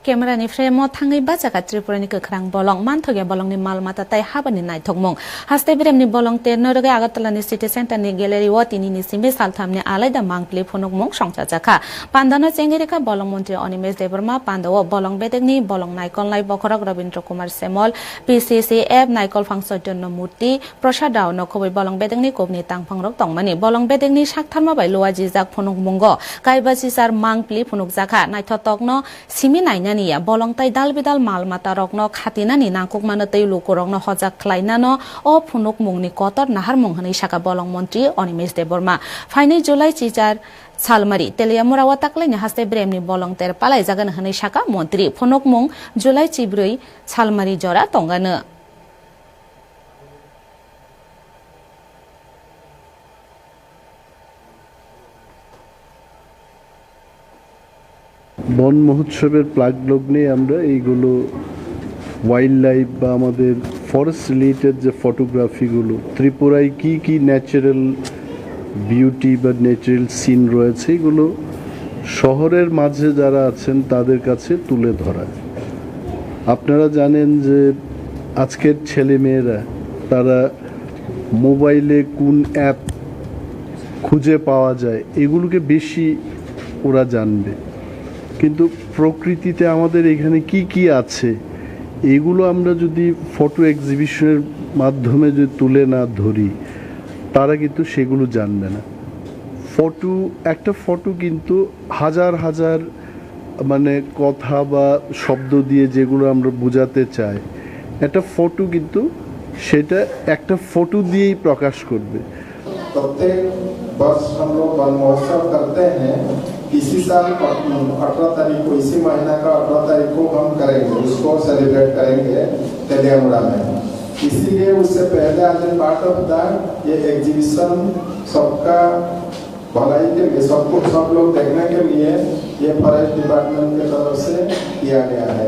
Camera frame mo thangai baca Tripura ni kekrang bolong mantoge bolong ni mal mata tai habani nai thokmong haste birem ni bolong te noroge Agartala ni city center ni gallery watini ni simbe saltham ni alaida mangpli phonok mong songcha jakha pandana chengereka bolong mantri Animesh Debarma pandawo bolong bedegni bolong naikol nai bokhorok Rabindra Kumar Semol PCCF naikol phangso jonno murti prosadao nokhobai bolong bedegni kopni tangphangrok tongmani bolong bedegni saktharma bai lowa jijak phonok mongo kaibachi sar mangpli phonok jakha naithotokno simi naina niya bolong tai dal bidal mal mata rokno khatina ni nangkuk mano tei lukorokno hojak khlainano o phunuk mungni kotor nahar munghani saka bolong mantri Animesh Debarma Faini July Chichar Salmari Teliamura Wataklai haste bremni bolong ter palai jagan hani saka mantri phunuk mung July Chibrui Salmari jora tongano বন মহোৎসবের plug লগ্নে আমরা এইগুলো wild life বা আমাদের forest related যে ফটোগ্রাফিগুলো ত্রিপুরায় কি ন্যাচারাল বিউটি বা ন্যাচারাল সিন রয়েছে এগুলো শহরের মাঝে যারা আছেন তাদের কাছে তুলে ধরা। আপনারা জানেন যে আজকের ছেলেমেয়েরা তারা মোবাইলে কোন অ্যাপ খুঁজে পাওয়া যায় এগুলোকে বেশি ওরা জানবে, কিন্তু প্রকৃতিতে আমাদের এখানে কি আছে এগুলো আমরা যদি ফটো এক্সিবিশনের মাধ্যমে যদি তুলে না ধরি তারা কিন্তু সেগুলো জানবে না। একটা ফটো কিন্তু হাজার হাজার মানে কথা বা শব্দ দিয়ে যেগুলো আমরা বোঝাতে চাই একটা ফটো কিন্তু সেটা একটা ফটো দিয়েই প্রকাশ করবে। प्रत्येक वर्ष हम लोग वन महोत्सव करते हैं। इसी साल 18 तारीख को इसी महीना का 18 तारीख को हम करेंगे, उसको सेलिब्रेट करेंगे तेलियामुड़ा में। इसीलिए उससे पहले आज पार्ट ऑफ दैट ये एग्जीबिशन सबका भलाई के लिए सब लोग देखने के लिए ये फॉरेस्ट डिपार्टमेंट की तरफ से किया गया है।